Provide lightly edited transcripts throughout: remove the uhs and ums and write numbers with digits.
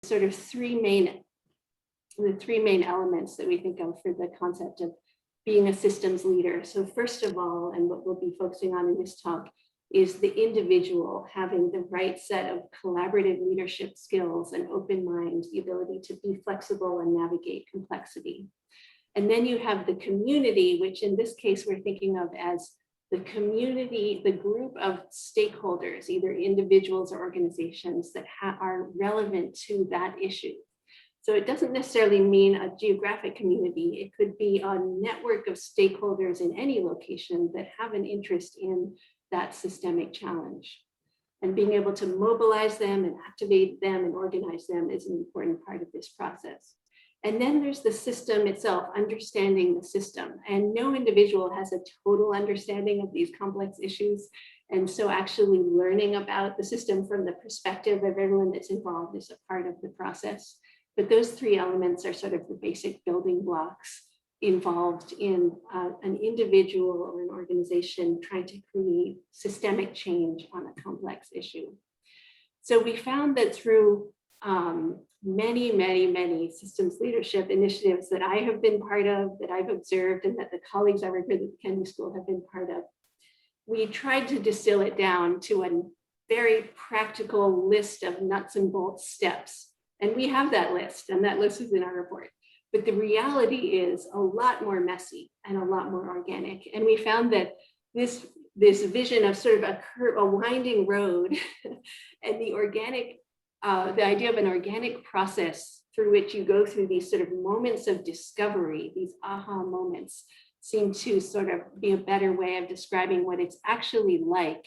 sort of the three main elements that we think of for the concept of being a systems leader. So first of all, and what we'll be focusing on in this talk, is the individual having the right set of collaborative leadership skills and open mind, the ability to be flexible and navigate complexity. And then you have the community, which in this case we're thinking of as the community, the group of stakeholders, either individuals or organizations that are relevant to that issue. So it doesn't necessarily mean a geographic community. It could be a network of stakeholders in any location that have an interest in that systemic challenge. And being able to mobilize them and activate them and organize them is an important part of this process. And then there's the system itself, understanding the system. And no individual has a total understanding of these complex issues. And so actually learning about the system from the perspective of everyone that's involved is a part of the process. But those three elements are sort of the basic building blocks involved in an individual or an organization trying to create systemic change on a complex issue. So we found that through many systems leadership initiatives that I have been part of, that I've observed, and that the colleagues I work with at the Kennedy School have been part of, we tried to distill it down to a very practical list of nuts and bolts steps. And we have that list, and that list is in our report. But the reality is a lot more messy and a lot more organic. And we found that this vision of sort of a winding road and the idea of an organic process through which you go through these sort of moments of discovery, these aha moments, seem to sort of be a better way of describing what it's actually like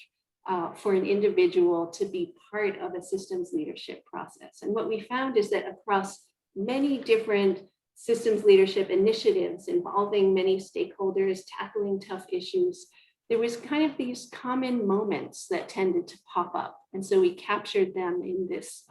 for an individual to be part of a systems leadership process. And what we found is that across many different systems leadership initiatives involving many stakeholders, tackling tough issues, there was kind of these common moments that tended to pop up. And so we captured them in this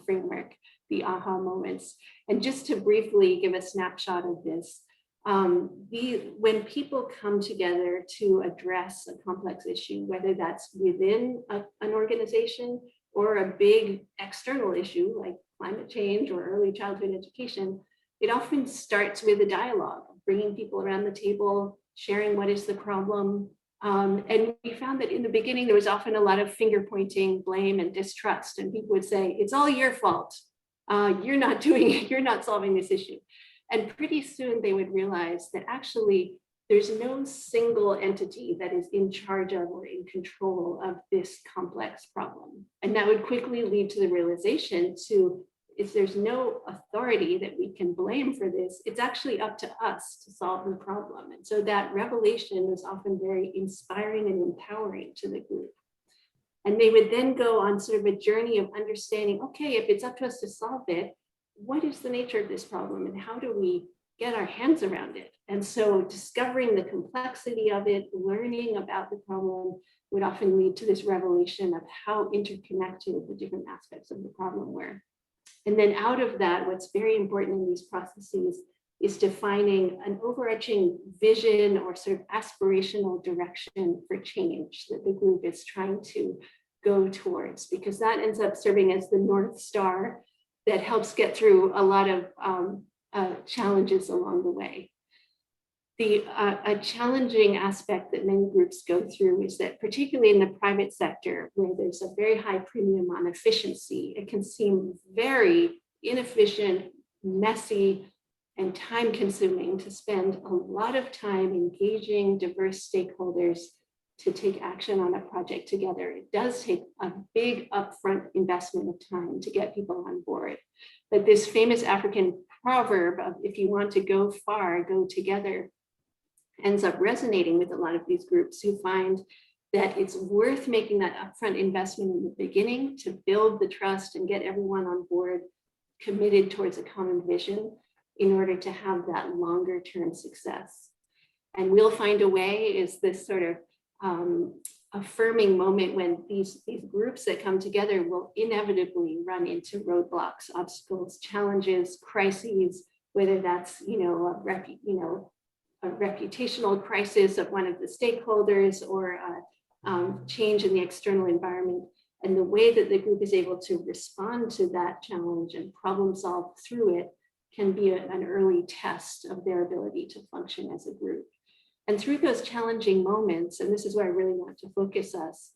framework, the aha moments. And just to briefly give a snapshot of this, when people come together to address a complex issue, whether that's within an organization or a big external issue like climate change or early childhood education, it often starts with a dialogue, bringing people around the table, sharing what is the problem. And we found that in the beginning, there was often a lot of finger pointing, blame, and distrust. And people would say, it's all your fault. You're not doing it. You're not solving this issue. And pretty soon they would realize that actually there's no single entity that is in charge of or in control of this complex problem. And that would quickly lead to the realization if there's no authority that we can blame for this, it's actually up to us to solve the problem. And so that revelation was often very inspiring and empowering to the group. And they would then go on sort of a journey of understanding, okay, if it's up to us to solve it, what is the nature of this problem and how do we get our hands around it? And so discovering the complexity of it, learning about the problem would often lead to this revelation of how interconnected the different aspects of the problem were. And then out of that, what's very important in these processes is defining an overarching vision or sort of aspirational direction for change that the group is trying to go towards, because that ends up serving as the North Star that helps get through a lot of challenges along the way. A challenging aspect that many groups go through is that, particularly in the private sector, where there's a very high premium on efficiency, it can seem very inefficient, messy, and time-consuming to spend a lot of time engaging diverse stakeholders to take action on a project together. It does take a big upfront investment of time to get people on board. But this famous African proverb of, if you want to go far, go together, ends up resonating with a lot of these groups who find that it's worth making that upfront investment in the beginning to build the trust and get everyone on board, committed towards a common vision in order to have that longer term success. And we'll find a way is this sort of affirming moment when these groups that come together will inevitably run into roadblocks, obstacles, challenges, crises, whether that's a reputational crisis of one of the stakeholders or a change in the external environment. And the way that the group is able to respond to that challenge and problem solve through it can be an early test of their ability to function as a group. And through those challenging moments, and this is where I really want to focus us,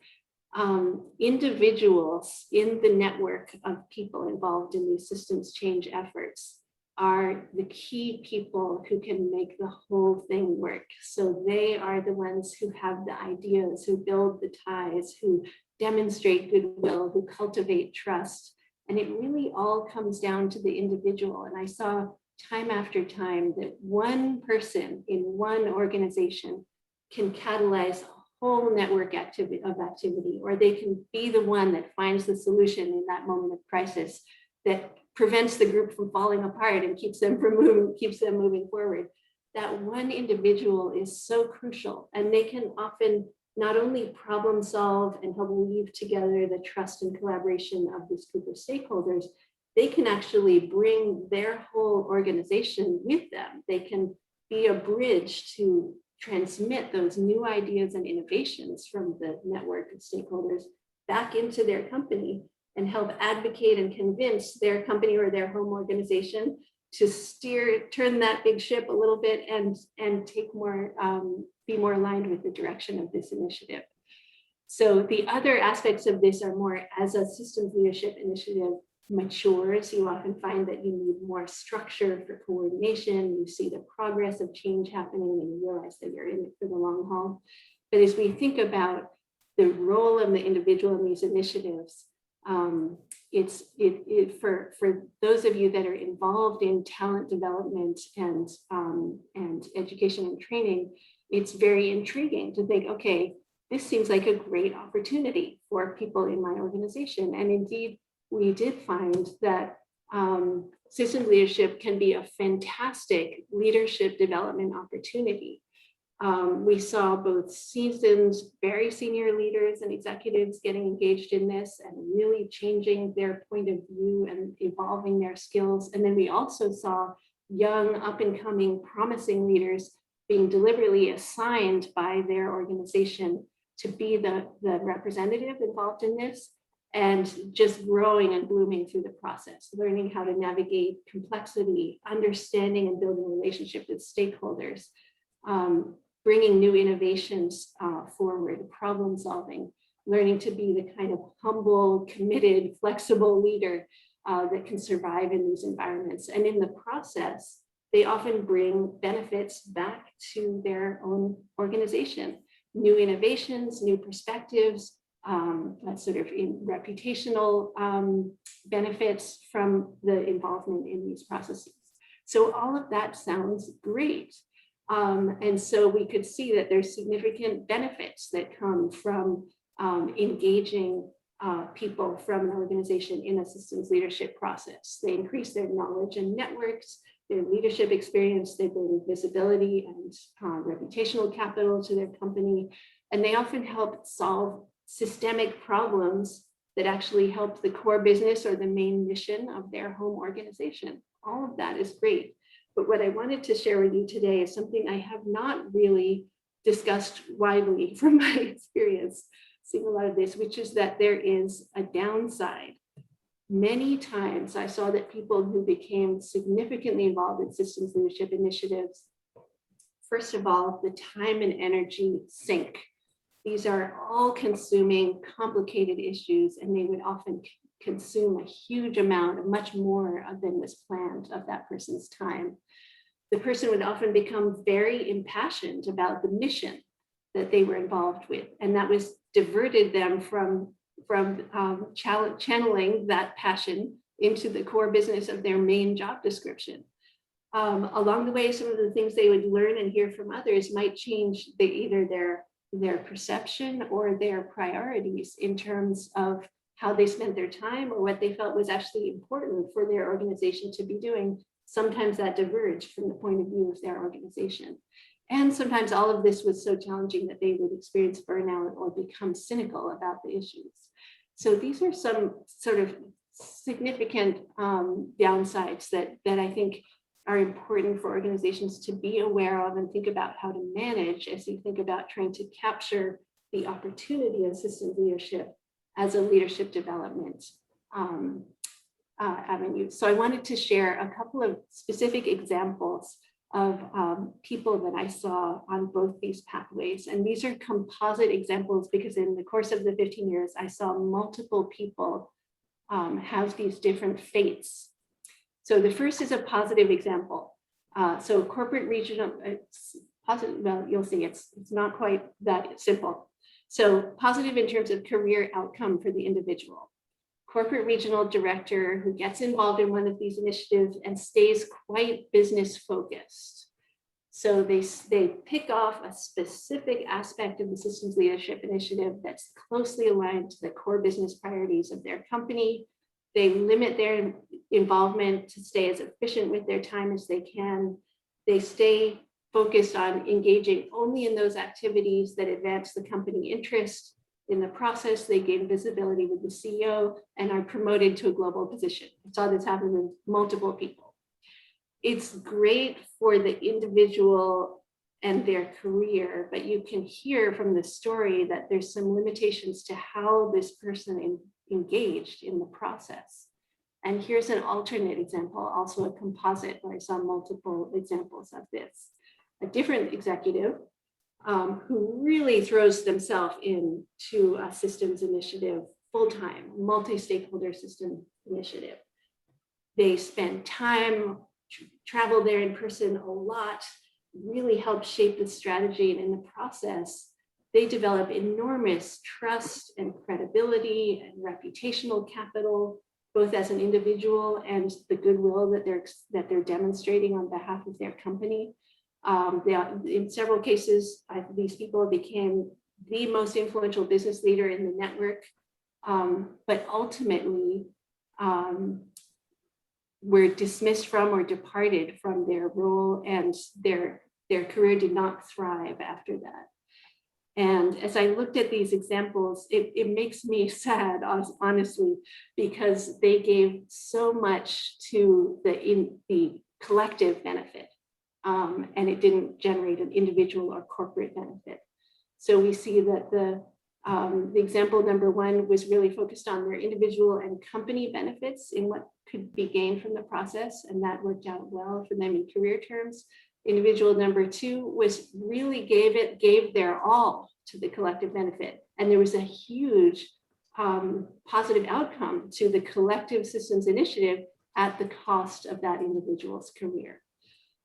individuals in the network of people involved in these systems change efforts are the key people who can make the whole thing work. So they are the ones who have the ideas, who build the ties, who demonstrate goodwill, who cultivate trust. And it really all comes down to the individual. And I saw time after time that one person in one organization can catalyze a whole network of activity, or they can be the one that finds the solution in that moment of crisis that prevents the group from falling apart and keeps them moving forward. That one individual is so crucial, and they can often not only problem solve and help weave together the trust and collaboration of this group of stakeholders, they can actually bring their whole organization with them. They can be a bridge to transmit those new ideas and innovations from the network of stakeholders back into their company and help advocate and convince their company or their home organization to turn that big ship a little bit and take more, be more aligned with the direction of this initiative. So the other aspects of this are more as a systems leadership initiative matures, you often find that you need more structure for coordination. You see the progress of change happening and you realize that you're in it for the long haul. But as we think about the role of the individual in these initiatives, for those of you that are involved in talent development and education and training, it's very intriguing to think, okay, this seems like a great opportunity for people in my organization. And indeed, we did find that systems leadership can be a fantastic leadership development opportunity. We saw both seasoned, very senior leaders and executives getting engaged in this and really changing their point of view and evolving their skills. And then we also saw young, up and coming, promising leaders being deliberately assigned by their organization to be the representative involved in this, and just growing and blooming through the process, learning how to navigate complexity, understanding and building relationship with stakeholders, bringing new innovations forward, problem solving, learning to be the kind of humble, committed, flexible leader that can survive in these environments. And in the process, they often bring benefits back to their own organization, new innovations, new perspectives, sort of in reputational benefits from the involvement in these processes. So all of that sounds great. And so we could see that there's significant benefits that come from engaging people from an organization in a systems leadership process. They increase their knowledge and networks, their leadership experience, they bring visibility and reputational capital to their company, and they often help solve systemic problems that actually help the core business or the main mission of their home organization. All of that is great. But what I wanted to share with you today is something I have not really discussed widely from my experience seeing a lot of this, which is that there is a downside. Many times I saw that people who became significantly involved in systems leadership initiatives, first of all, the time and energy sink. These are all consuming, complicated issues, and they would often consume a huge amount, much more than was planned of that person's time. The person would often become very impassioned about the mission that they were involved with, and that was diverted them from channeling that passion into the core business of their main job description. Along the way, some of the things they would learn and hear from others might change either their perception or their priorities in terms of how they spent their time or what they felt was actually important for their organization to be doing. Sometimes that diverged from the point of view of their organization. And sometimes all of this was so challenging that they would experience burnout or become cynical about the issues. So these are some sort of significant downsides that I think are important for organizations to be aware of and think about how to manage as you think about trying to capture the opportunity of systems leadership as a leadership development avenue. So I wanted to share a couple of specific examples of people that I saw on both these pathways. And these are composite examples because in the course of the 15 years, I saw multiple people have these different fates. So the first is a positive example. So corporate regional, it's positive, well, you'll see it's not quite that simple. So positive in terms of career outcome for the individual. Corporate regional director who gets involved in one of these initiatives and stays quite business focused. So they pick off a specific aspect of the systems leadership initiative that's closely aligned to the core business priorities of their company. They limit their involvement to stay as efficient with their time as they can. They stay focused on engaging only in those activities that advance the company interest. In the process, they gain visibility with the CEO and are promoted to a global position. I saw this happen with multiple people. It's great for the individual and their career, but you can hear from the story that there's some limitations to how this person engaged in the process. And here's an alternate example, also a composite, where I saw multiple examples of this. A different executive who really throws themselves into a systems initiative full-time, multi-stakeholder system initiative. They spend time, travel there in person a lot, really help shape the strategy, and in the process, they develop enormous trust and credibility and reputational capital, both as an individual and the goodwill that they're demonstrating on behalf of their company. In several cases, these people became the most influential business leader in the network, but ultimately were dismissed from or departed from their role, and their career did not thrive after that. And as I looked at these examples, it makes me sad, honestly, because they gave so much to the collective benefit. And it didn't generate an individual or corporate benefit. So we see that the example number one was really focused on their individual and company benefits in what could be gained from the process, and that worked out well for them in career terms. Individual number two was really gave their all to the collective benefit, and there was a huge positive outcome to the collective systems initiative at the cost of that individual's career.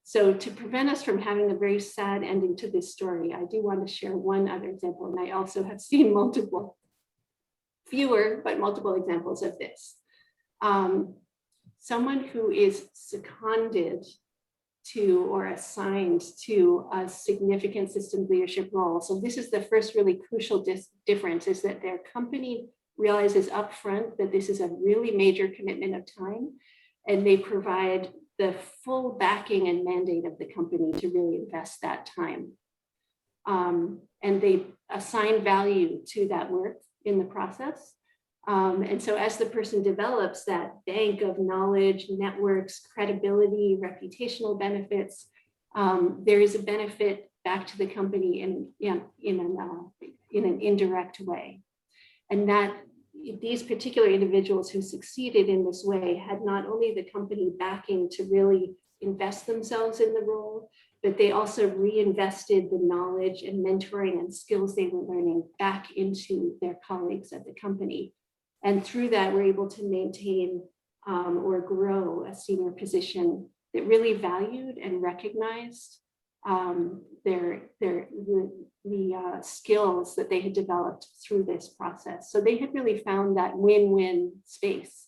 So to prevent us from having a very sad ending to this story, I do want to share one other example, and I also have seen fewer, but multiple examples of this. Someone who is seconded to or assigned to a significant systems leadership role. So this is the first really crucial difference, is that their company realizes upfront that this is a really major commitment of time, and they provide the full backing and mandate of the company to really invest that time. And they assign value to that work in the process. And so as the person develops that bank of knowledge, networks, credibility, reputational benefits, there is a benefit back to the company in an indirect way. And that these particular individuals who succeeded in this way had not only the company backing to really invest themselves in the role, but they also reinvested the knowledge and mentoring and skills they were learning back into their colleagues at the company. And through that, we're able to maintain or grow a senior position that really valued and recognized the skills that they had developed through this process. So they had really found that win-win space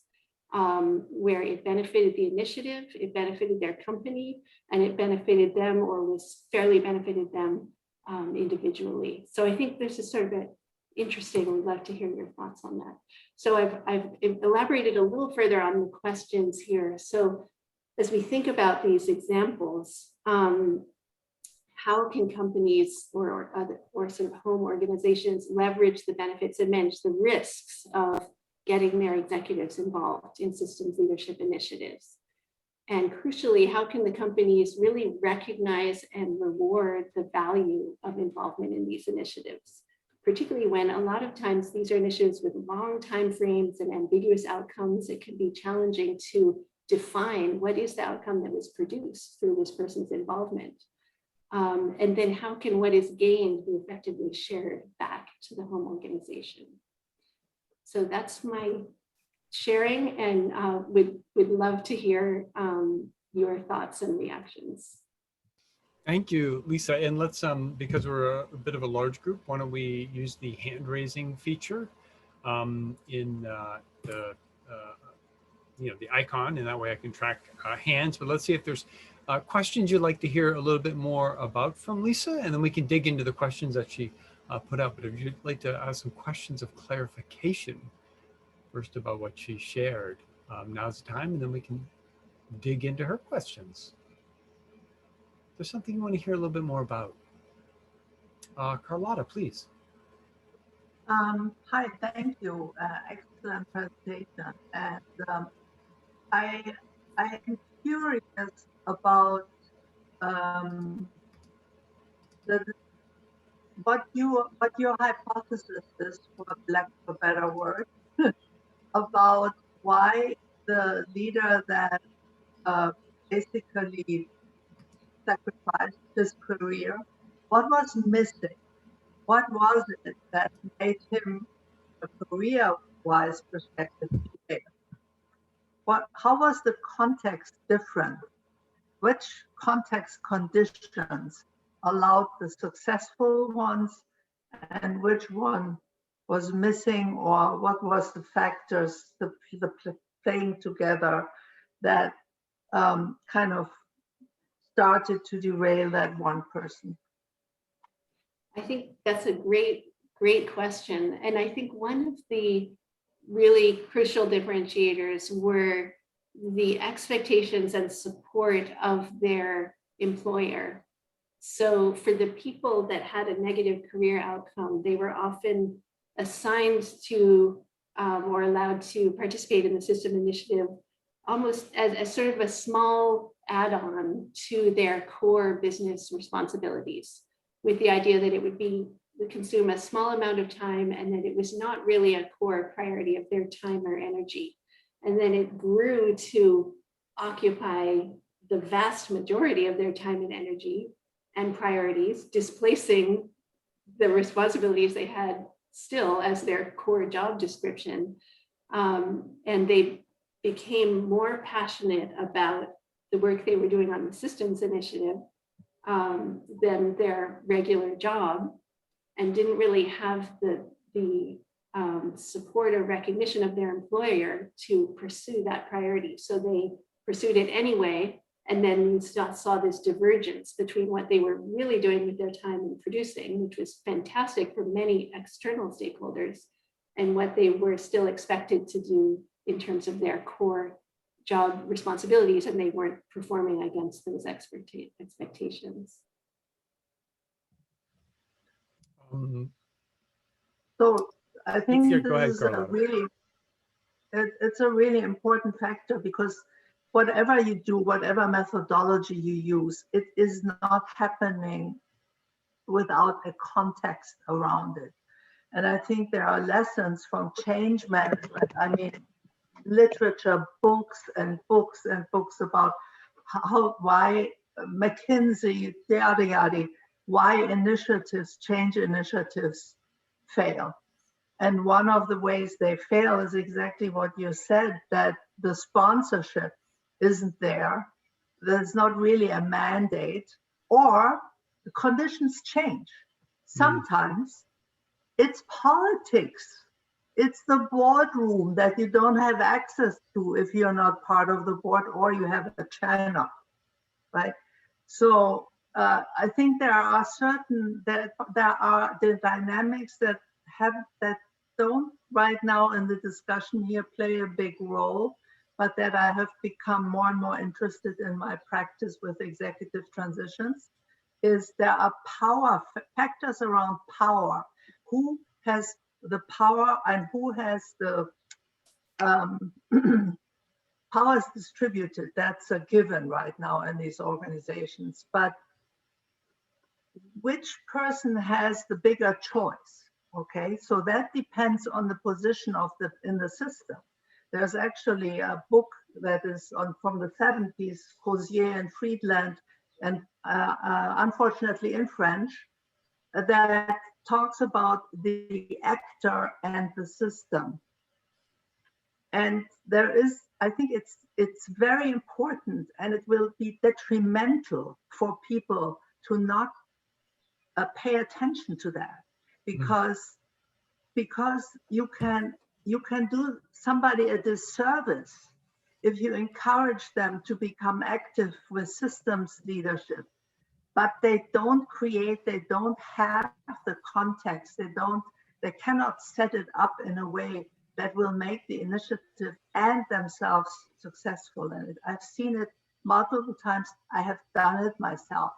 where it benefited the initiative, it benefited their company, and it benefited them, or was fairly benefited them individually. So I think this is sort of interesting. We'd love to hear your thoughts on that. So I've elaborated a little further on the questions here. So as we think about these examples, how can companies or sort of home organizations leverage the benefits and manage the risks of getting their executives involved in systems leadership initiatives? And crucially, how can the companies really recognize and reward the value of involvement in these initiatives? particularly when a lot of times these are initiatives with long time frames and ambiguous outcomes. It can be challenging to define what is the outcome that was produced through this person's involvement. And then how can what is gained be effectively shared back to the home organization? So that's my sharing, and would love to hear your thoughts and reactions. Thank you, Lisa. And let's, because we're a bit of a large group, why don't we use the hand raising feature in the the icon, and that way I can track hands. But let's see if there's questions you'd like to hear a little bit more about from Lisa, and then we can dig into the questions that she put out. But if you'd like to ask some questions of clarification first about what she shared, now's the time, and then we can dig into her questions. There's something you want to hear a little bit more about. Carlotta, please. Hi, thank you. Excellent presentation. And I am curious about what your hypothesis is, for lack of a better word, about why the leader that basically sacrificed his career, what was missing? What was it that made him, a career-wise perspective, fail? How was the context different? Which context conditions allowed the successful ones, and which one was missing, or what was the factors, the playing together that kind of started to derail that one person? I think that's a great question. And I think one of the really crucial differentiators were the expectations and support of their employer. So for the people that had a negative career outcome, they were often assigned to or allowed to participate in the system initiative almost as sort of a small add-on to their core business responsibilities, with the idea that it would consume a small amount of time and that it was not really a core priority of their time or energy. And then it grew to occupy the vast majority of their time and energy and priorities, displacing the responsibilities they had still as their core job description. And they became more passionate about the work they were doing on the systems initiative than their regular job, and didn't really have the support or recognition of their employer to pursue that priority. So they pursued it anyway, and then saw this divergence between what they were really doing with their time and producing, which was fantastic for many external stakeholders, and what they were still expected to do in terms of their core job responsibilities, and they weren't performing against those expectations. So I think yeah, this is it's a really important factor, because whatever you do, whatever methodology you use, it is not happening without a context around it. And I think there are lessons from change management. I mean, literature, books and books and books about why McKinsey, yada yada, why change initiatives fail. And one of the ways they fail is exactly what you said, that the sponsorship isn't there. There's not really a mandate, or the conditions change. Sometimes it's politics. It's the boardroom that you don't have access to if you're not part of the board, or you have a channel, right? So I think there are the dynamics that don't right now in the discussion here play a big role, but that I have become more and more interested in my practice with executive transitions, is there are power factors around power. Who has the power and who has the power is distributed? That's a given right now in these organizations. But which person has the bigger choice? Okay, so that depends on the position of in the system. There's actually a book that is from the 70s, Crozier and Friedland, and unfortunately in French, that talks about the actor and the system. And there is, I think it's very important, and it will be detrimental for people to not pay attention to that, because you can do somebody a disservice if you encourage them to become active with systems leadership, but they don't have the context, they cannot set it up in a way that will make the initiative and themselves successful in it. I've seen it multiple times. I have done it myself.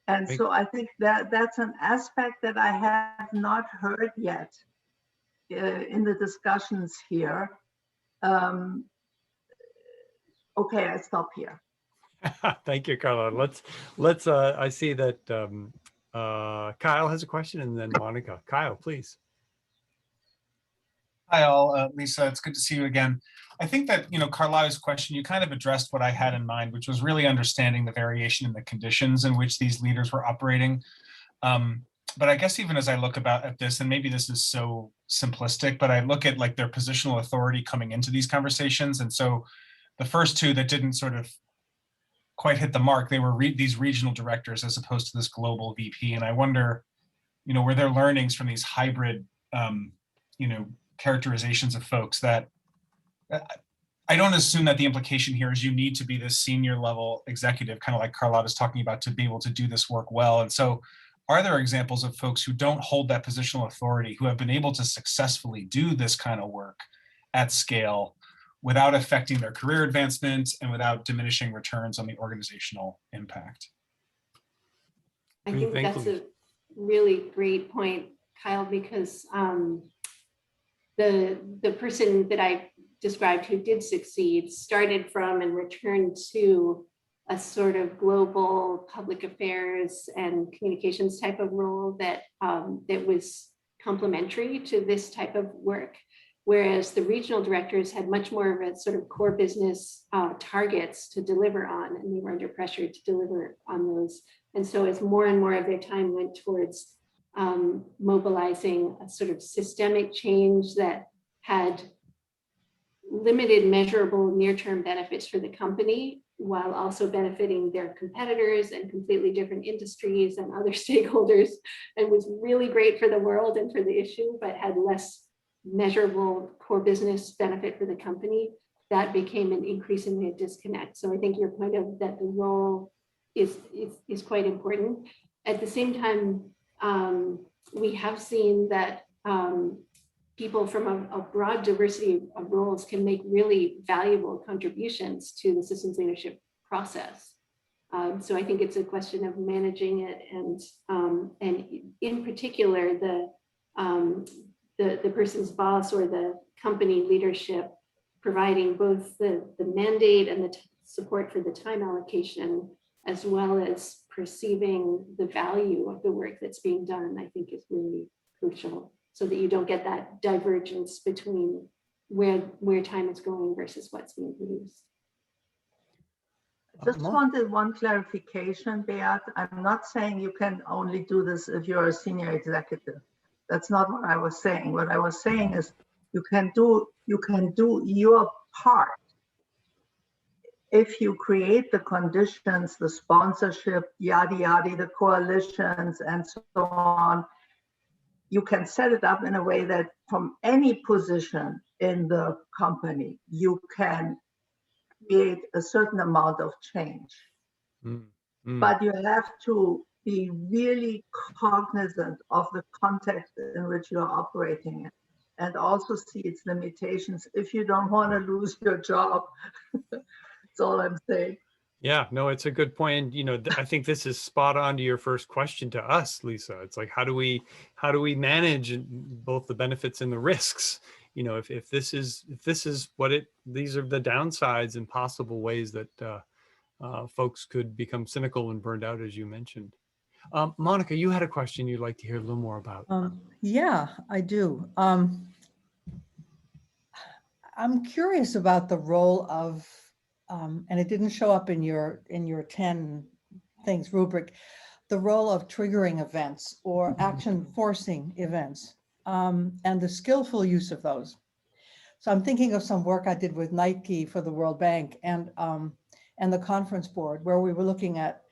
And so I think that that's an aspect that I have not heard yet in the discussions here. Okay, I stop here. Thank you, Carla. Let's I see that Kyle has a question, and then Monica. Kyle, please. Hi all, Lisa, it's good to see you again. I think that, Carlotta's question, you kind of addressed what I had in mind, which was really understanding the variation in the conditions in which these leaders were operating. But I guess even as I look at this, and maybe this is so simplistic, but I look at like their positional authority coming into these conversations. And so the first two that didn't sort of quite hit the mark, they were these regional directors as opposed to this global VP. And I wonder, were there learnings from these hybrid, characterizations of folks that I don't assume that the implication here is you need to be this senior level executive, kind of like Carlotta's talking about, to be able to do this work well. And so are there examples of folks who don't hold that positional authority, who have been able to successfully do this kind of work at scale without affecting their career advancement and without diminishing returns on the organizational impact? I think that's a really great point, Kyle, because the person that I described who did succeed started from and returned to a sort of global public affairs and communications type of role that that was complementary to this type of work, whereas the regional directors had much more of a sort of core business targets to deliver on, and they were under pressure to deliver on those. And so as more and more of their time went towards mobilizing a sort of systemic change that had limited measurable near-term benefits for the company, while also benefiting their competitors and completely different industries and other stakeholders, and was really great for the world and for the issue, but had less measurable core business benefit for the company, that became an increasingly disconnect. So I think your point of that the role is quite important. At the same time, we have seen that people from a broad diversity of roles can make really valuable contributions to the systems leadership process. So I think it's a question of managing it, and in particular, the person's boss or the company leadership providing both the mandate and the support for the time allocation, as well as perceiving the value of the work that's being done, I think is really crucial, so that you don't get that divergence between where time is going versus what's being produced. Just wanted one clarification, Beat. I'm not saying you can only do this if you're a senior executive. That's not what I was saying. What I was saying is you can do your part if you create the conditions, the sponsorship, yada yada, the coalitions, and so on. You can set it up in a way that from any position in the company, you can create a certain amount of change. But you have to be really cognizant of the context in which you're operating in, and also see its limitations if you don't want to lose your job. That's all I'm saying. Yeah, no, it's a good point. I think this is spot on to your first question to us, Lisa. It's like, how do we manage both the benefits and the risks? If this is what these are the downsides and possible ways that folks could become cynical and burned out, as you mentioned. Monica, you had a question you'd like to hear a little more about. Yeah, I do. I'm curious about the role of, and it didn't show up in your 10 things rubric, the role of triggering events or action forcing events, and the skillful use of those. So I'm thinking of some work I did with Nike for the World Bank and the conference board, where we were looking at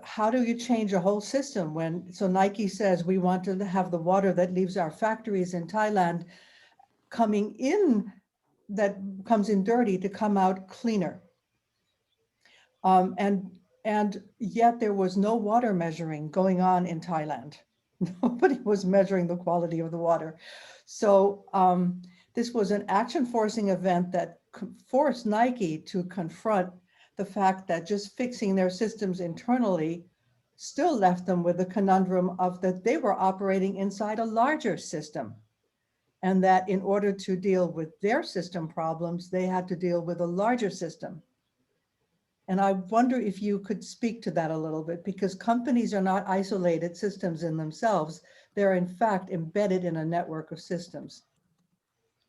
how do you change a whole system when, so Nike says we want to have the water that leaves our factories in Thailand coming in, that comes in dirty, to come out cleaner. And yet there was no water measuring going on in Thailand. Nobody was measuring the quality of the water. So this was an action forcing event that forced Nike to confront the fact that just fixing their systems internally still left them with the conundrum of that they were operating inside a larger system. And that in order to deal with their system problems, they had to deal with a larger system. And I wonder if you could speak to that a little bit, because companies are not isolated systems in themselves. They're in fact embedded in a network of systems,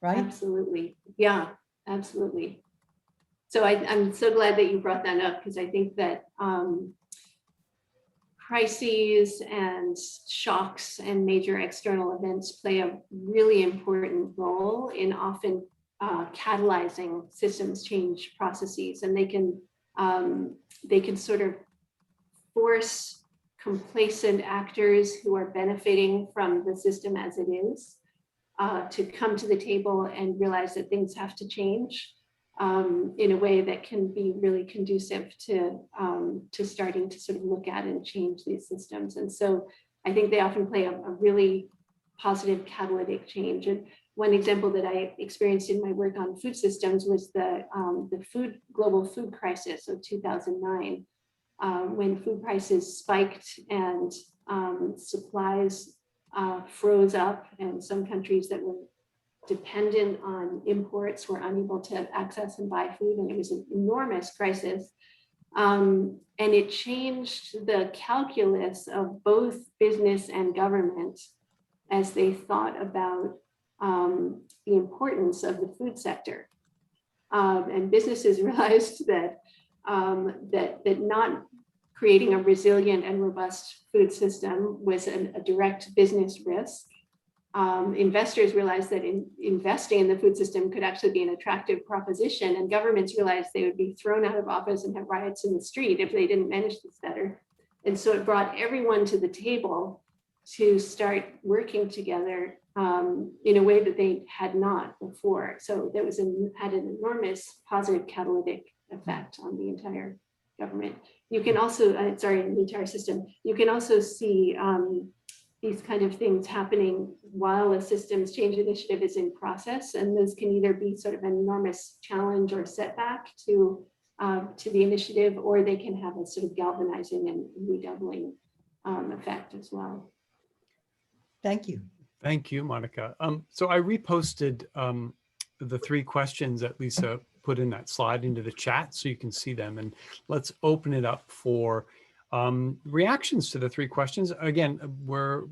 right? Absolutely. Yeah, absolutely. So I'm so glad that you brought that up, because I think that crises and shocks and major external events play a really important role in often catalyzing systems change processes, and they can sort of force complacent actors who are benefiting from the system as it is to come to the table and realize that things have to change in a way that can be really conducive to starting to sort of look at and change these systems. And so I think they often play a really positive catalytic change. And one example that I experienced in my work on food systems was the global food crisis of 2009, when food prices spiked and supplies froze up, and some countries that were dependent on imports were unable to access and buy food, and it was an enormous crisis. And it changed the calculus of both business and government as they thought about the importance of the food sector. And businesses realized that not creating a resilient and robust food system was a direct business risk. Investors realized that investing in the food system could actually be an attractive proposition, and governments realized they would be thrown out of office and have riots in the street if they didn't manage this better. And so it brought everyone to the table to start working together in a way that they had not before. So that had an enormous positive catalytic effect on the entire government. You can also, the entire system. You can also see these kind of things happening while a systems change initiative is in process, and those can either be sort of an enormous challenge or setback to the initiative, or they can have a sort of galvanizing and redoubling effect as well. Thank you. Thank you, Monica. So I reposted the 3 questions that Lisa put in that slide into the chat so you can see them, and let's open it up for reactions to the 3 questions. Again, we're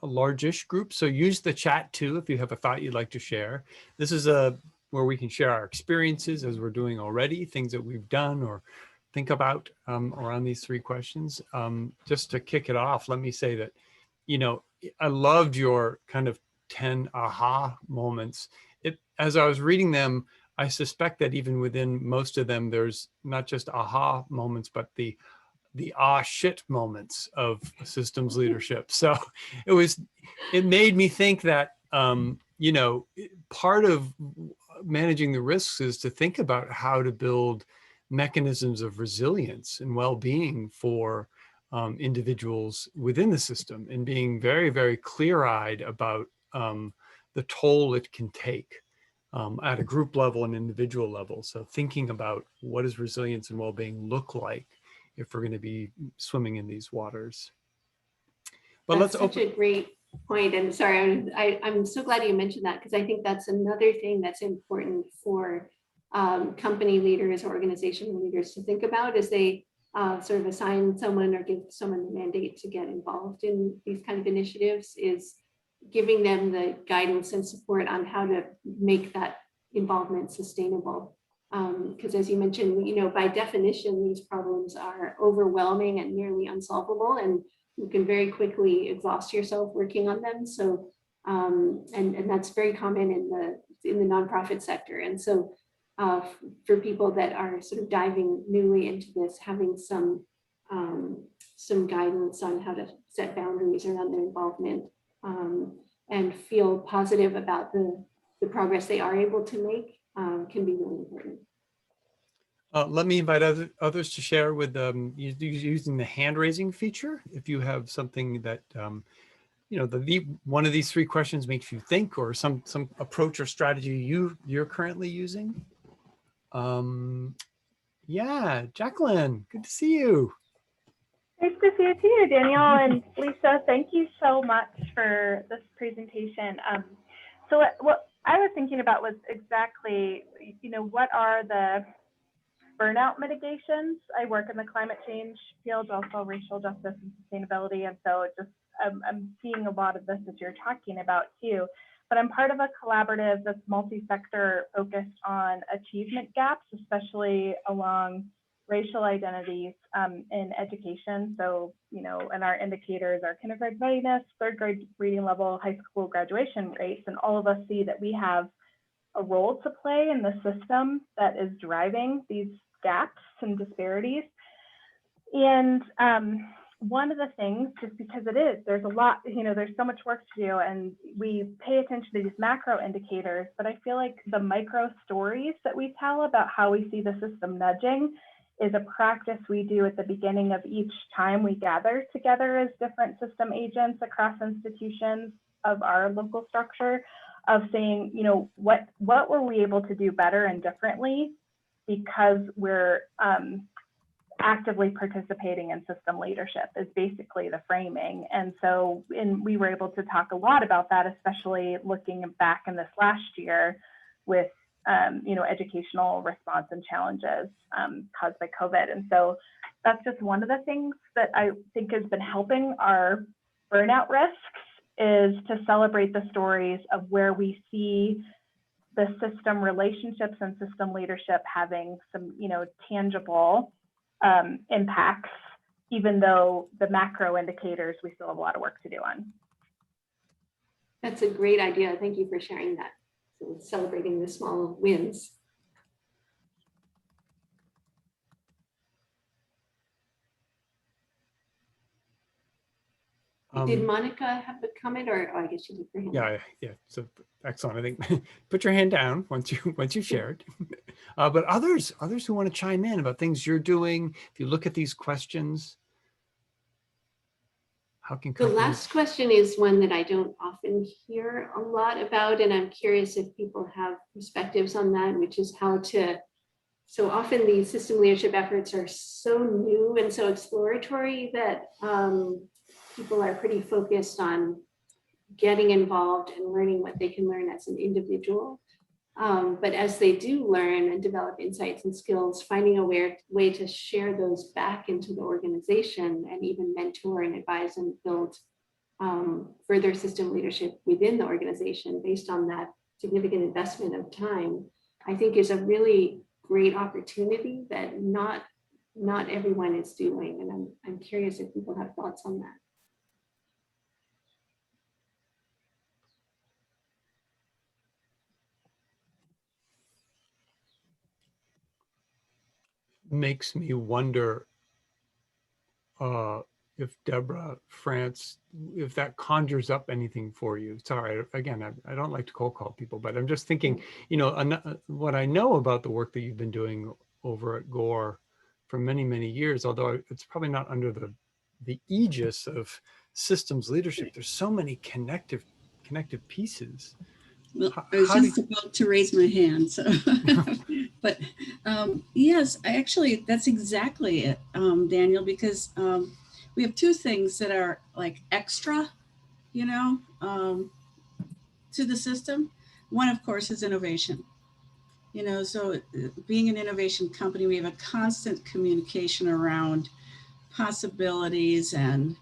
a largish group, so use the chat too if you have a thought you'd like to share. This is where we can share our experiences, as we're doing already, things that we've done or think about around these 3 questions. Just to kick it off, let me say that, I loved your kind of 10 aha moments. As I was reading them, I suspect that even within most of them, there's not just aha moments, but the ah shit moments of systems leadership. So it made me think that, part of managing the risks is to think about how to build mechanisms of resilience and well-being for individuals within the system, and being very, very clear-eyed about the toll it can take at a group level and individual level. So thinking about what does resilience and well-being look like if we're going to be swimming in these waters. But that's such a great point. And sorry, I'm so glad you mentioned that, because I think that's another thing that's important for company leaders or organizational leaders to think about as they sort of assign someone or give someone the mandate to get involved in these kind of initiatives, is giving them the guidance and support on how to make that involvement sustainable. Because as you mentioned, by definition, these problems are overwhelming and nearly unsolvable, and you can very quickly exhaust yourself working on them. So, and that's very common in the nonprofit sector. And so for people that are sort of diving newly into this, having some guidance on how to set boundaries around their involvement, and feel positive about the progress they are able to make can be really important. Let me invite others to share with using the hand raising feature. If you have something that, one of these 3 questions makes you think, or some approach or strategy you're currently using. Yeah, Jacqueline, good to see you. Nice to see you too, Daniel and Lisa. Thank you so much for this presentation. So what I was thinking about was exactly, what are the burnout mitigations? I work in the climate change field, also racial justice and sustainability. And so I'm seeing a lot of this as you're talking about too. But I'm part of a collaborative that's multi-sector focused on achievement gaps, especially along racial identities in education. So, and our indicators are kindergarten readiness, 3rd grade reading level, high school graduation rates, and all of us see that we have a role to play in the system that is driving these gaps and disparities. And one of the things, just because there's a lot, there's so much work to do, and we pay attention to these macro indicators, but I feel like the micro stories that we tell about how we see the system nudging is a practice we do at the beginning of each time we gather together as different system agents across institutions of our local structure, of saying, what were we able to do better and differently because we're actively participating in system leadership is basically the framing. And so we were able to talk a lot about that, especially looking back in this last year with educational response and challenges caused by COVID. And so that's just one of the things that I think has been helping our burnout risks, is to celebrate the stories of where we see the system relationships and system leadership having some, tangible impacts, even though the macro indicators, we still have a lot of work to do on. That's a great idea. Thank you for sharing that. So celebrating the small wins. Did Monica have a comment, or I guess she did for him? Yeah. So excellent. I think put your hand down once you shared. But others who want to chime in about things you're doing, if you look at these questions, how can the last question is one that I don't often hear a lot about, and I'm curious if people have perspectives on that, which is how to. So often these system leadership efforts are so new and so exploratory that people are pretty focused on getting involved and learning what they can learn as an individual. But as they do learn and develop insights and skills, finding a way to share those back into the organization and even mentor and advise and build further system leadership within the organization based on that significant investment of time, I think is a really great opportunity that not everyone is doing. And I'm curious if people have thoughts on that. Makes me wonder if Deborah France, if that conjures up anything for you. Sorry, again, I don't like to cold call people, but I'm just thinking, what I know about the work that you've been doing over at Gore for many, many years, although it's probably not under the aegis of systems leadership. There's so many connective pieces. Well, I was just about to raise my hand, so but yes, that's exactly it, Daniel, because we have 2 things that are like extra, to the system. One, of course, is innovation. You know, so being an innovation company, we have a constant communication around possibilities and,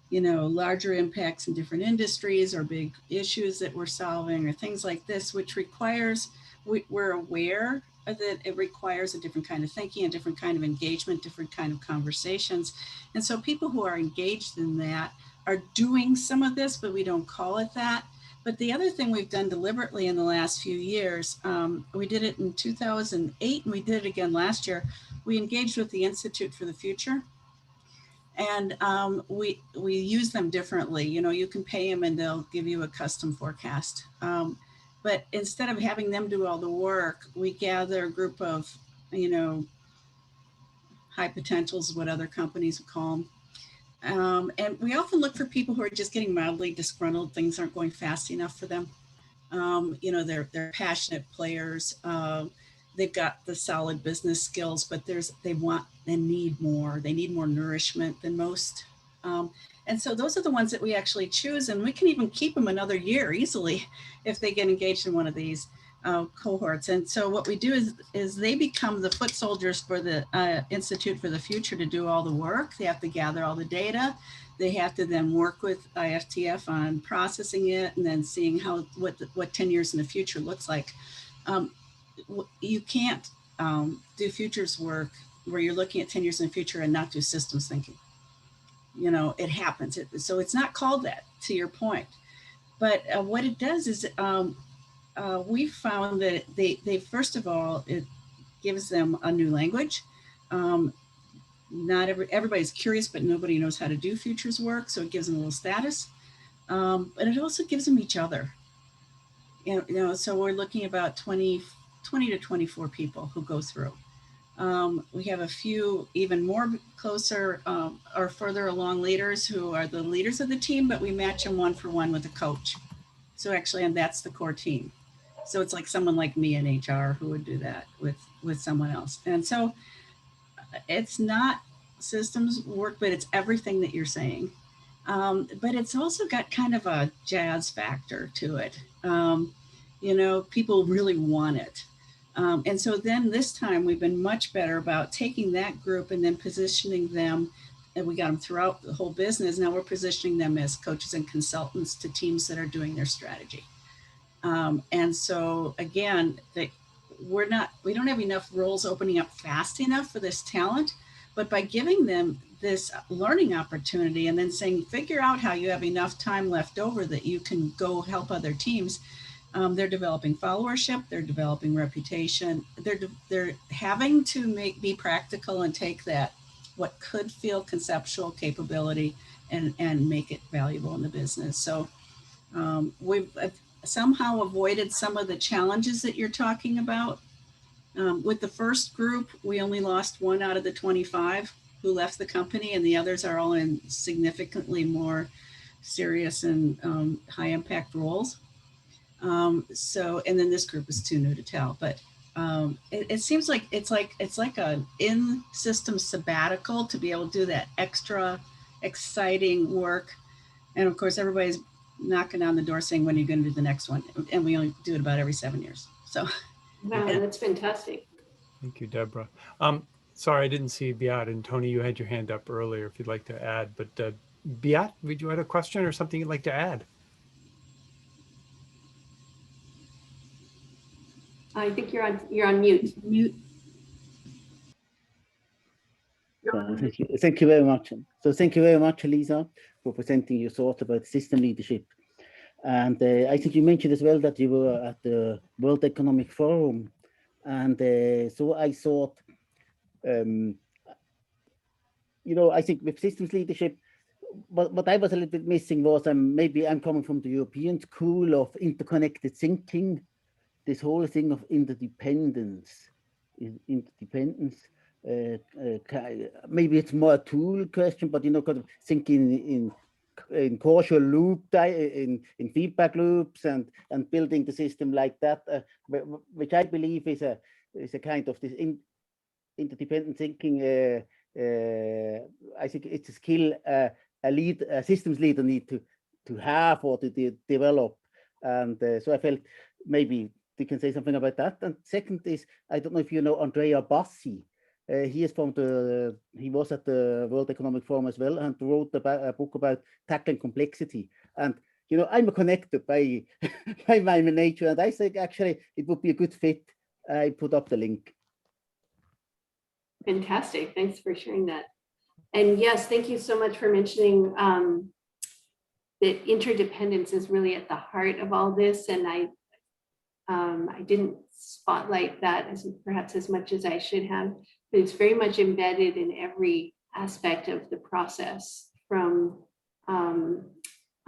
you know, larger impacts in different industries or big issues that we're solving or things like this, which requires, we're aware that it requires a different kind of thinking, a different kind of engagement, different kind of conversations. And so people who are engaged in that are doing some of this, but we don't call it that. But the other thing we've done deliberately in the last few years, we did it in 2008 and we did it again last year. We engaged with the Institute for the Future, and we use them differently. You know, you can pay them and they'll give you a custom forecast. But instead of having them do all the work, we gather a group of, you know, high potentials, what other companies would call them. And we often look for people who are just getting mildly disgruntled. Things aren't going fast enough for them. You know, they're passionate players. They've got the solid business skills, but they need more. They need more nourishment than most. And so those are the ones that we actually choose, and we can even keep them another year easily if they get engaged in one of these cohorts. And so what we do is they become the foot soldiers for the Institute for the Future to do all the work. They have to gather all the data. They have to then work with IFTF on processing it and then seeing what 10 years in the future looks like. You can't do futures work where you're looking at 10 years in the future and not do systems thinking. You know, it happens. So it's not called that, to your point. But what it does is we found that they first of all, it gives them a new language. Not everybody's curious, but nobody knows how to do futures work. So it gives them a little status. But it also gives them each other. You know, so we're looking about 20 to 24 people who go through. We have a few even more closer or further along leaders who are the leaders of the team, but we match them 1-for-1 with a coach. So actually, and that's the core team. So it's like someone like me in HR who would do that with someone else. And so it's not systems work, but it's everything that you're saying. But it's also got kind of a jazz factor to it. You know, people really want it. And so then this time we've been much better about taking that group and then positioning them, and we got them throughout the whole business. Now we're positioning them as coaches and consultants to teams that are doing their strategy. And so again, we don't have enough roles opening up fast enough for this talent, but by giving them this learning opportunity and then saying, figure out how you have enough time left over that you can go help other teams. They're developing followership, they're developing reputation, they're having to be practical and take that, what could feel conceptual capability and make it valuable in the business. So we've somehow avoided some of the challenges that you're talking about. With the first group, we only lost 1 out of the 25 who left the company, and the others are all in significantly more serious and high impact roles. So, and then this group is too new to tell, but it seems like it's like an in-system sabbatical to be able to do that extra exciting work. And of course, everybody's knocking on the door saying, when are you going to do the next one? And we only do it about every 7 years. So. Wow, that's fantastic. Thank you, Deborah. Sorry, I didn't see Beat, and Tony, you had your hand up earlier if you'd like to add, but Beat, would you have a question or something you'd like to add? I think you're on mute. Mute. Thank you very much. So thank you very much, Lisa, for presenting your thoughts about system leadership. And I think you mentioned as well that you were at the World Economic Forum. And so I thought, you know, I think with systems leadership, what I was a little bit missing was maybe I'm coming from the European school of interconnected thinking, this whole thing of interdependence. Maybe it's more a tool question, but you know, kind of thinking in causal loop, in feedback loops, and building the system like that, which I believe is a kind of this interdependent thinking. I think it's a skill a systems leader need to have or to develop, and so I felt maybe you can say something about that. And second is, I don't know if you know Dreier. He is he was at the World Economic Forum as well and wrote a book about tackling complexity. And I'm connected by by my nature, and I think actually it would be a good fit. I put up the link. Fantastic. Thanks for sharing that. And yes, thank you so much for mentioning that interdependence is really at the heart of all this. And I didn't spotlight that perhaps as much as I should have, but it's very much embedded in every aspect of the process, from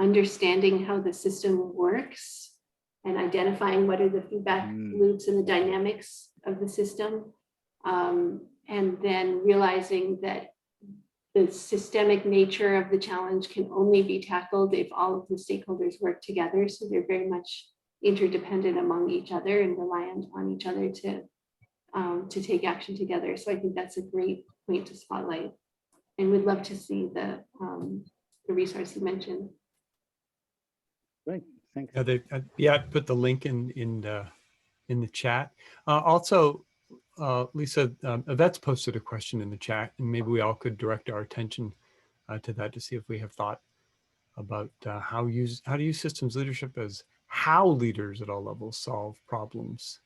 understanding how the system works and identifying what are the feedback loops and the dynamics of the system, and then realizing that the systemic nature of the challenge can only be tackled if all of the stakeholders work together. So they're very much interdependent among each other and reliant on each other to take action together. So I think that's a great point to spotlight, and we'd love to see the resource you mentioned. Great, thanks. Yeah, I put the link in the chat. Also, Lisa, Yvette's posted a question in the chat, and maybe we all could direct our attention to that to see if we have thought about how to use systems leadership as how leaders at all levels solve problems.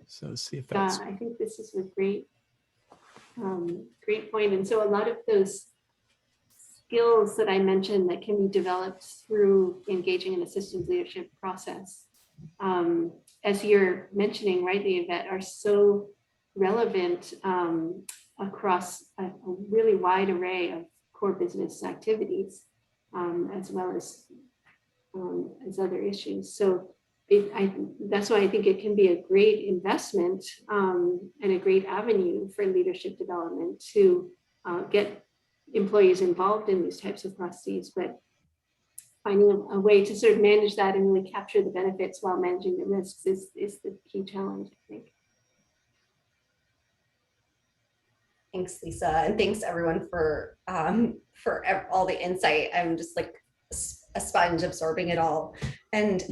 So let's see if that's. I think this is a great point. And so a lot of those skills that I mentioned that can be developed through engaging in a systems leadership process, as you're mentioning rightly, Yvette, are so relevant across a really wide array of core business activities, as well as other issues. So that's why I think it can be a great investment and a great avenue for leadership development to get employees involved in these types of processes, but finding a way to sort of manage that and really capture the benefits while managing the risks is the key challenge, I think. Thanks, Lisa, and thanks everyone for all the insight. I'm just like a sponge absorbing it all. And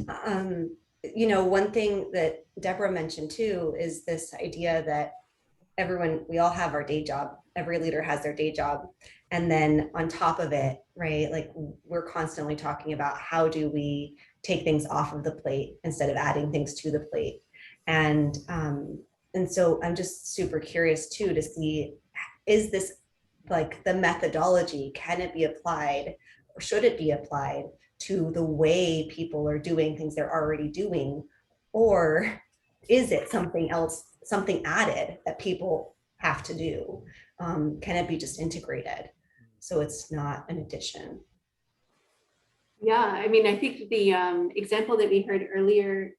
one thing that Deborah mentioned too is this idea that we all have our day job. Every leader has their day job. And then on top of it, right, like we're constantly talking about how do we take things off of the plate instead of adding things to the plate. And so I'm just super curious too to see, is this like the methodology, can it be applied or should it be applied to the way people are doing things they're already doing? Or is it something else, something added that people have to do? Can it be just integrated so it's not an addition? Yeah, I mean, I think the example that we heard earlier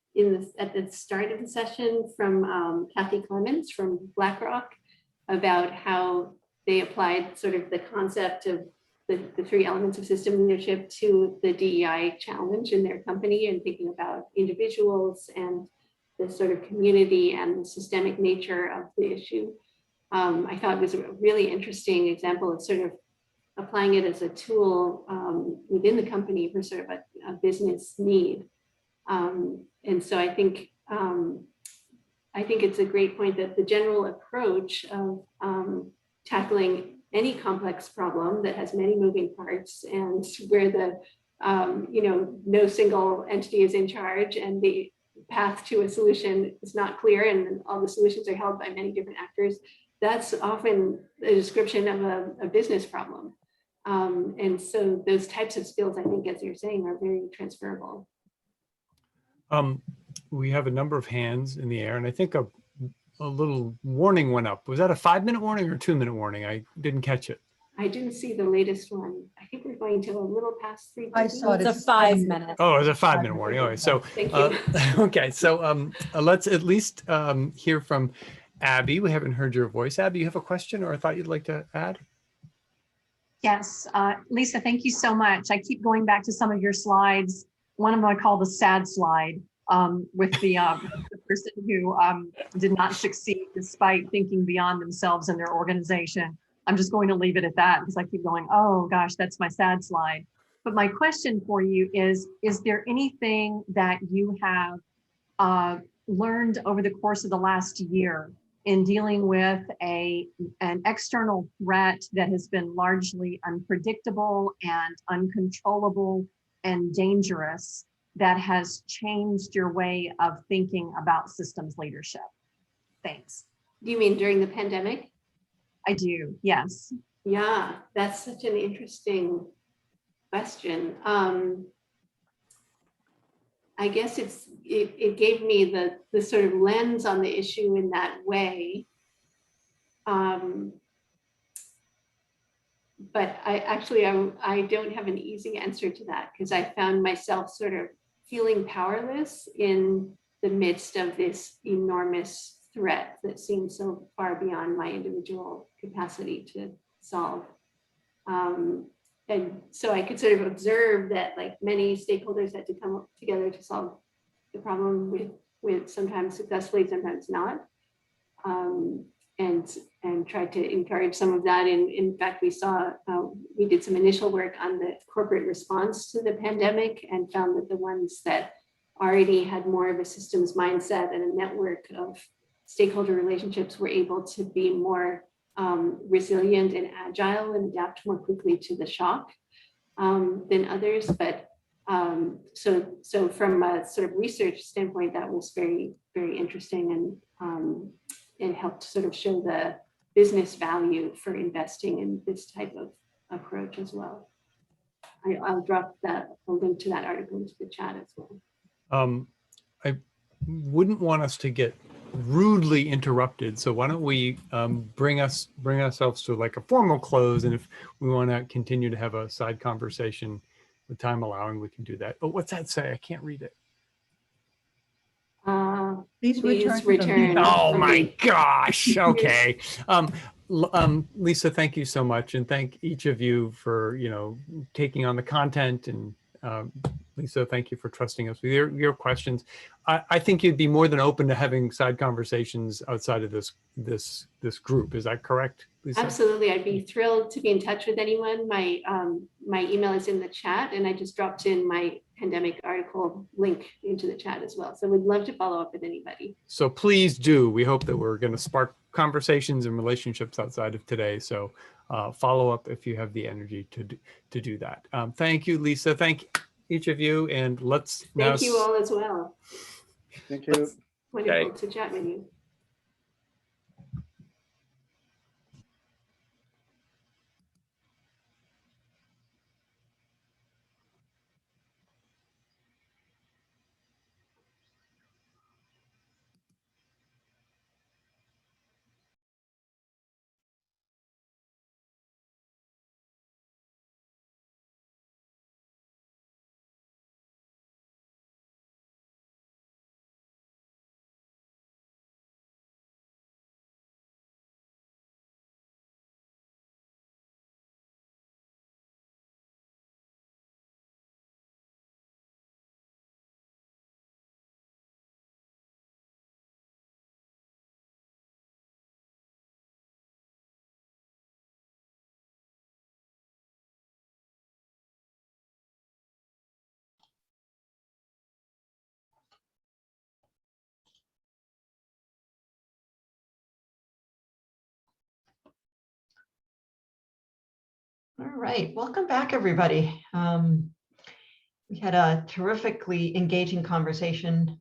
at the start of the session from Kathy Clemens from BlackRock about how they applied sort of the concept of the three elements of system leadership to the DEI challenge in their company, and thinking about individuals and the sort of community and the systemic nature of the issue. I thought it was a really interesting example of sort of applying it as a tool within the company for sort of a business need. And so I think it's a great point that the general approach of tackling any complex problem that has many moving parts and where the no single entity is in charge and the path to a solution is not clear and all the solutions are held by many different actors, that's often a description of a business problem. And so those types of skills, I think, as you're saying, are very transferable. We have a number of hands in the air, and I think a little warning went up. Was that a 5-minute warning or a 2-minute warning? I didn't catch it. I didn't see the latest one. I think we're going to a little past 3. I saw it. It's a 5 minute. Oh, it was a 5-minute warning. All right. So, Thank you. okay. So let's at least hear from Abby. We haven't heard your voice. Abby, you have a question or a thought you'd like to add? Yes, Lisa, thank you so much. I keep going back to some of your slides. One of them I call the sad slide with the person who did not succeed despite thinking beyond themselves and their organization. I'm just going to leave it at that because I keep going, oh gosh, that's my sad slide. But my question for you is there anything that you have learned over the course of the last year in dealing with an external threat that has been largely unpredictable and uncontrollable and dangerous that has changed your way of thinking about systems leadership? Thanks. Do you mean during the pandemic? I do, yes. Yeah, that's such an interesting question. I guess it gave me the sort of lens on the issue in that way. But I don't have an easy answer to that because I found myself sort of feeling powerless in the midst of this enormous threat that seemed so far beyond my individual capacity to solve. And so I could sort of observe that like many stakeholders had to come up together to solve the problem with sometimes successfully, sometimes not. And tried to encourage some of that. And in fact, we did some initial work on the corporate response to the pandemic and found that the ones that already had more of a systems mindset and a network of stakeholder relationships were able to be more resilient and agile and adapt more quickly to the shock than others. But so from a sort of research standpoint, that was very, very interesting and it helped sort of show the business value for investing in this type of approach as well. I'll drop a link to that article into the chat as well. I wouldn't want us to get rudely interrupted, so why don't we bring ourselves to like a formal close, and if we want to continue to have a side conversation, with time allowing, we can do that. But what's that say? I can't read it. Please return. Oh my gosh. Okay. Lisa, thank you so much. And thank each of you for, taking on the content. And Lisa, thank you for trusting us with your questions. I think you'd be more than open to having side conversations outside of this group. Is that correct, Lisa? Absolutely. I'd be thrilled to be in touch with anyone. My email is in the chat, and I just dropped in my pandemic article link into the chat as well. So we'd love to follow up with anybody. So please do. We hope that we're going to spark conversations and relationships outside of today. So follow up if you have the energy to do that. Thank you, Lisa. Thank each of you. And let's now. Thank you all as well. Thank you. Wonderful to chat with you. All right, welcome back, everybody. We had a terrifically engaging conversation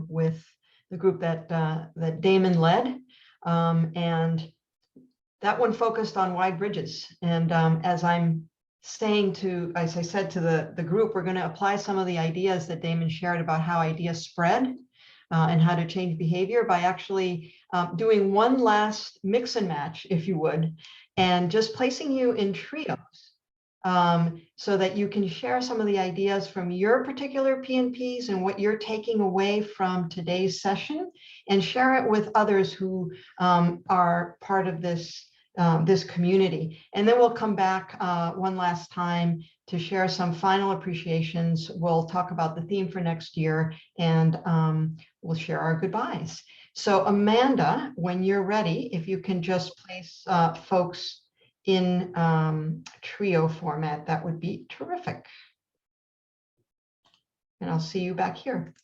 with the group that Damon led, and that one focused on wide bridges. And as I said to the group, we're going to apply some of the ideas that Damon shared about how ideas spread and how to change behavior by actually doing one last mix and match, if you would, and just placing you in trios so that you can share some of the ideas from your particular PNPs and what you're taking away from today's session, and share it with others who are part of this community. And then we'll come back one last time to share some final appreciations. We'll talk about the theme for next year, and we'll share our goodbyes. So Amanda, when you're ready, if you can just place folks in trio format, that would be terrific. And I'll see you back here.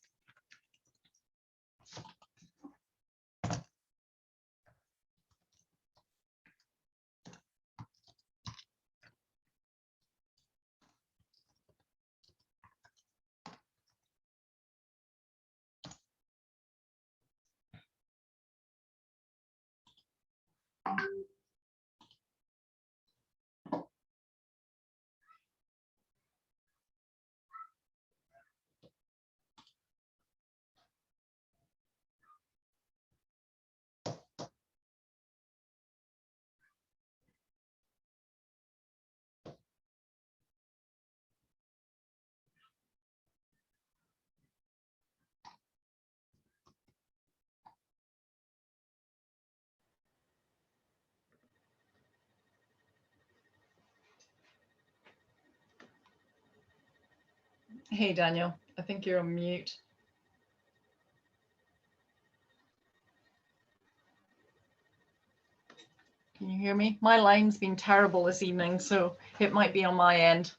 Hey, Daniel, I think you're on mute. Can you hear me? My line's been terrible this evening, so it might be on my end.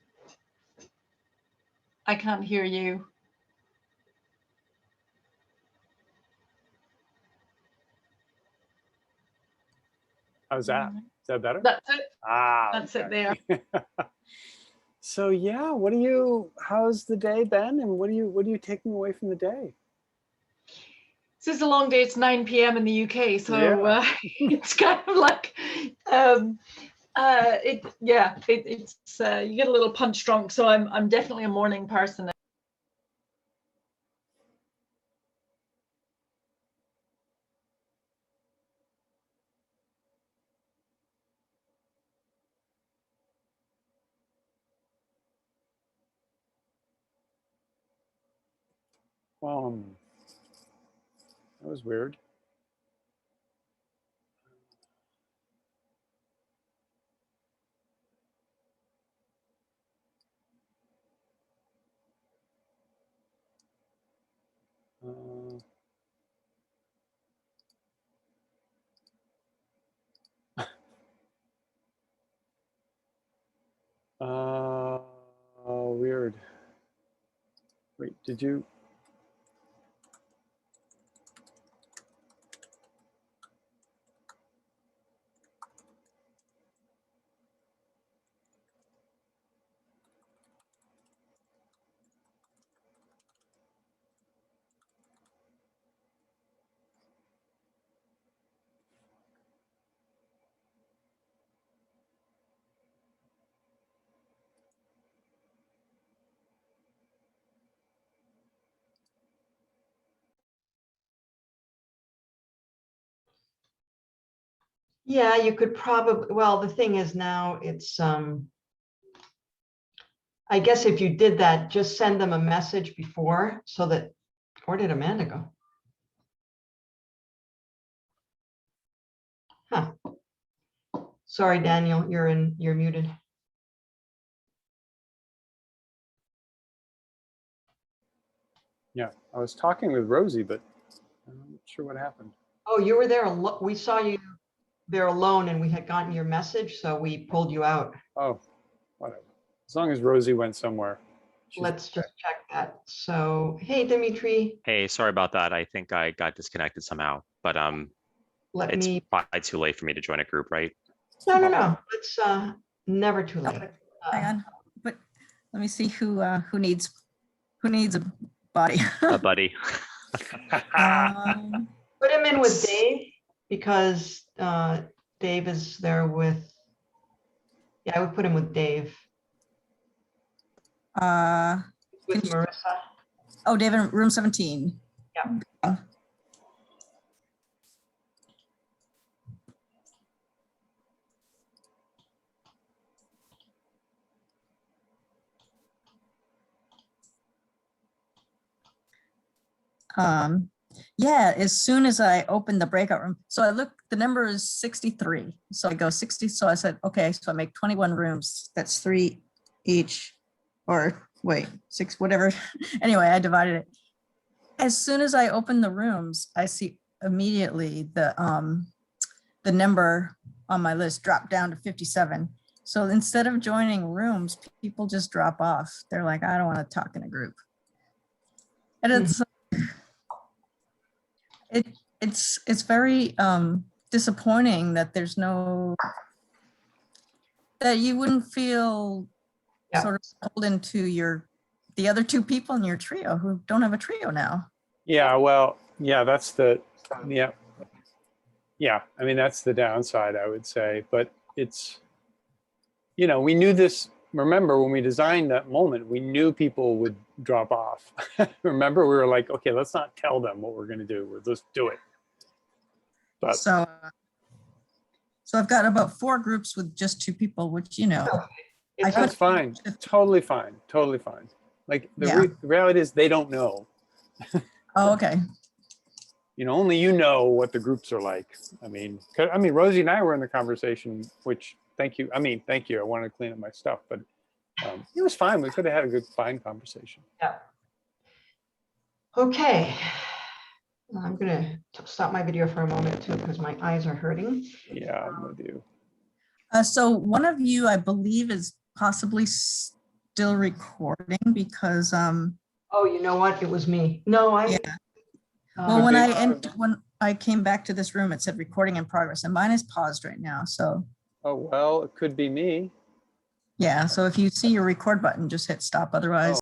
I can't hear you. How's that? Is that better? That's it. Ah, That's it okay. there. So yeah, how's the day been, and what are you taking away from the day? This is a long day. It's 9 p.m. in the UK, so Yeah. it's kind of like it's you get a little punch drunk. So I'm definitely a morning person. That was weird. Weird. Wait, did you? Yeah, you could probably, well, the thing is now it's, I guess if you did that, just send them a message before so that, where did Amanda go? Huh. Sorry, Daniel, you're muted. Yeah, I was talking with Rosie, but I'm not sure what happened. Oh, you were there. We saw you there alone and we had gotten your message, so we pulled you out. Oh, whatever. As long as Rosie went somewhere. Let's just check that. So, hey, Dimitri. Hey, sorry about that. I think I got disconnected somehow, but it's probably too late for me to join a group, right? No. It's never too late. Hang on, but let me see who needs a body. A buddy. Put him in with Dave because Dave is there with. Yeah, I would put him with Dave. With Marissa. Oh, Dave in room 17. Yeah. Yeah, as soon as I opened the breakout room, so I look, the number is 63. So I go 60. So I said, okay, so I make 21 rooms. That's 3 each, or wait, 6, whatever. Anyway, I divided it. as soon as I open the rooms, I see immediately the number on my list drop down to 57. So instead of joining rooms, people just drop off. They're like, I don't want to talk in a group. And it's very disappointing that there's no, that you wouldn't feel sort of pulled into the other two people in your trio who don't have a trio now. Yeah, well, yeah, that's the, yeah. Yeah, I mean, that's the downside, I would say, but it's, you know, we knew this, remember when we designed that moment, we knew people would drop off. Remember, we were like, okay, let's not tell them what we're gonna do, let's do it. But So I've got about 4 groups with just 2 people, which, you know. That's fine, totally fine, totally fine. Like the reality is they don't know. Oh, okay. You know, only you know what the groups are like. I mean, Rosie and I were in the conversation, which thank you. I wanted to clean up my stuff, but it was fine. We could have had a good, fine conversation. Yeah. Okay. I'm going to stop my video for a moment too, because my eyes are hurting. Yeah, I'm with you. So one of you, I believe, is possibly still recording because. Oh, you know what? It was me. No, I. Yeah. Well, when I came back to this room, it said recording in progress, and mine is paused right now. So. Oh well, it could be me. Yeah. So if you see your record button, just hit stop. Otherwise.